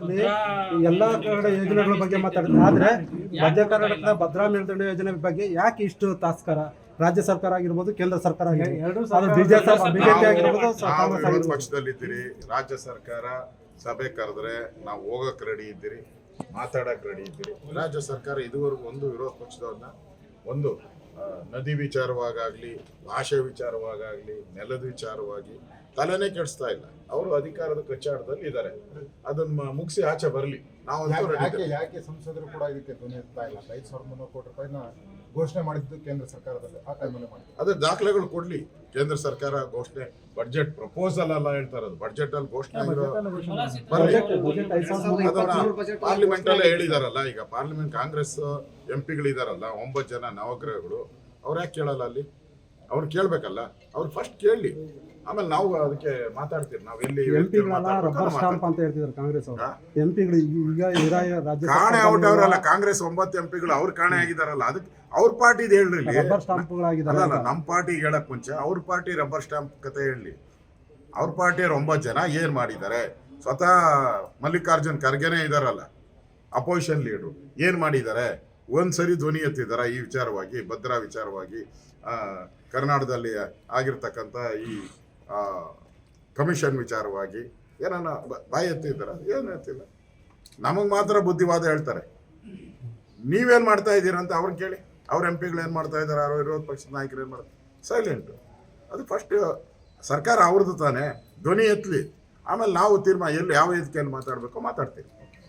ಕರ್ನಾಟಕದಲ್ಲಿ ಎಲ್ಲ ಕಡೆ ಯೋಜನೆಗಳ ಬಗ್ಗೆ ಮಾತಾಡ್ತಾರೆ, ಆದರೆ ಮಧ್ಯ ಕರ್ನಾಟಕದ ಭದ್ರಾ ಮೇಲ್ದಂಡೆ ಯೋಜನೆ ಬಗ್ಗೆ ಯಾಕೆ ಇಷ್ಟು ತಾಸ್ಕರ? ರಾಜ್ಯ ಸರ್ಕಾರ ಆಗಿರ್ಬೋದು, ಕೇಂದ್ರ ಸರ್ಕಾರ ಆಗಿರ್ಬೋದು, ಬಿಜೆಪಿ ಆಗಿರ್ಬೋದು, ಕಾಂಗ್ರೆಸ್ ಆಗಿರ್ಬೋದು. ಪಕ್ಷದಲ್ಲಿದ್ದೀರಿ, ರಾಜ್ಯ ಸರ್ಕಾರ ಸಭೆ ಕರೆದ್ರೆ ನಾವು ಹೋಗಕ್ ರೆಡಿ ಇದ್ದೀರಿ, ಮಾತಾಡಕ್ ರೆಡಿ ಇದ್ದೀರಿ. ರಾಜ್ಯ ಸರ್ಕಾರ ಇದುವರೆಗೂ ಒಂದು ವಿರೋಧ ಪಕ್ಷದವ್ರನ್ನ ಒಂದು ನದಿ ವಿಚಾರವಾಗಲಿ, ಭಾಷೆ ವಿಚಾರವಾಗಲಿ, ನೆಲದ ವಿಚಾರವಾಗಿ ತಲೆನೇ ಕೆಡಿಸ್ತಾ ಇಲ್ಲ. ಅವರು ಅಧಿಕಾರದ ಕಚ್ಚಾಟದಲ್ಲಿ ಇದ್ದಾರೆ. ಅದನ್ನ ಮುಗಿಸಿ ಆಚೆ ಬರಲಿ. ನಾವು ಯಾಕೆ ಸಂಸದರು ಕೂಡ ಇದಕ್ಕೆ ಧ್ವನಿ ಎತ್ತಾ ಇಲ್ಲ? 5,300 ಕೋಟಿ ರೂಪಾಯಿನ ಘೋಷಣೆ ಮಾಡಿದ್ದು ಕೇಂದ್ರ ಸರ್ಕಾರದಲ್ಲಿ ಆ ಟೈಮಲ್ಲಿ ಮಾಡಿದ್ರು. ಅದೇ ದಾಖಲೆಗಳು ಕೊಡ್ಲಿ. ಕೇಂದ್ರ ಸರ್ಕಾರ ಘೋಷಣೆ ಬಡ್ಜೆಟ್ ಪ್ರಪೋಸಲ್ ಅಲ್ಲ ಹೇಳ್ತಾ ಇರೋದು, ಬಡ್ಜೆಟ್ ಅಲ್ಲಿ ಘೋಷಣೆ ಪಾರ್ಲಿಮೆಂಟ್ ಅಲ್ಲೇ ಹೇಳಿದಾರಲ್ಲ. ಈಗ ಪಾರ್ಲಿಮೆಂಟ್ ಕಾಂಗ್ರೆಸ್ ಎಂಪಿಗಳಿದಾರಲ್ಲ, 9 ಜನ ನವಗ್ರಹಗಳು, ಅವ್ರು ಯಾಕೆ ಕೇಳಲ್ಲ? ಅಲ್ಲಿ ಅವ್ರು ಕೇಳ್ಬೇಕಲ್ಲ. ಅವ್ರು ಫಸ್ಟ್ ಕೇಳಲಿ, ಆಮೇಲೆ ನಾವು ಅದಕ್ಕೆ ಮಾತಾಡ್ತೀವಿ. ನಾವು ಎಲ್ಲಿ ರಬ್ಬರ್ ಸ್ಟಾಂಪ್ ಅಂತ ಹೇಳ್ತಿದ್ದಾರೆ ಕಾಂಗ್ರೆಸ್ ಅವರು. ಎಂಪಿಗಳು ಈಗ ರಾಜ್ಯ ಕಾಣೆ ಔಟ್ ಅವರಲ್ಲ, ಕಾಂಗ್ರೆಸ್ 9 ಎಂಪಿಗಳು ಅವ್ರು ಕಾಣೆ ಆಗಿದಾರಲ್ಲ. ಅದಕ್ಕೆ ಅವ್ರ ಪಾರ್ಟಿದ್ ಹೇಳ್ರಿ. ರಬ್ಬರ್ ಸ್ಟಾಂಪ್ಗಳಾಗಿದ್ದಾರೆ. ಅಲ್ಲ, ನಮ್ಮ ಪಾರ್ಟಿಗೆ ಹೇಳಕ್ ಮುಂಚೆ ಅವ್ರ ಪಾರ್ಟಿ ರಬ್ಬರ್ ಸ್ಟಾಂಪ್ ಕತೆ ಹೇಳಿ. ಅವ್ರ ಪಾರ್ಟಿಯವ್ರು 9 ಜನ ಏನ್ ಮಾಡಿದ್ದಾರೆ? ಸ್ವತಃ ಮಲ್ಲಿಕಾರ್ಜುನ್ ಖರ್ಗೆನೇ ಇದಾರಲ್ಲ, ಅಪೋಸಿಷನ್ ಲೀಡರು, ಏನ್ ಮಾಡಿದ್ದಾರೆ? ಒಂದ್ಸರಿ ಧ್ವನಿ ಎತ್ತಿದಾರ ಈ ವಿಚಾರವಾಗಿ, ಭದ್ರಾ ವಿಚಾರವಾಗಿ, ಕರ್ನಾಟಕದಲ್ಲಿ ಆಗಿರ್ತಕ್ಕಂಥ ಈ ಕಮಿಷನ್ ವಿಚಾರವಾಗಿ ಏನನ್ನ ಬಾಯಿ ಎತ್ತಿದ್ದಾರ? ಏನು ಎತ್ತಿಲ್ಲ. ನಮಗೆ ಮಾತ್ರ ಬುದ್ಧಿವಾದ ಹೇಳ್ತಾರೆ. ನೀವೇನು ಮಾಡ್ತಾ ಇದ್ದೀರ ಅಂತ ಅವ್ರನ್ನ ಕೇಳಿ. ಅವ್ರ ಎಂಪಿಗಳು ಏನು ಮಾಡ್ತಾ ಇದ್ದಾರೆ? ಅವ್ರ ವಿರೋಧ ಪಕ್ಷದ ನಾಯಕರು ಏನು ಮಾಡ್ತಾರೆ? ಸೈಲೆಂಟು. ಅದು ಫಸ್ಟ್ ಸರ್ಕಾರ ಅವ್ರದ್ದು ತಾನೇ, ಧ್ವನಿ ಎತ್ತಲಿ. ಆಮೇಲೆ ನಾವು ತೀರ್ಮಾನ ಎಲ್ಲಿ ಯಾವ ವೇದಿಕೆಯಲ್ಲಿ ಮಾತಾಡಬೇಕೋ ಮಾತಾಡ್ತೀವಿ.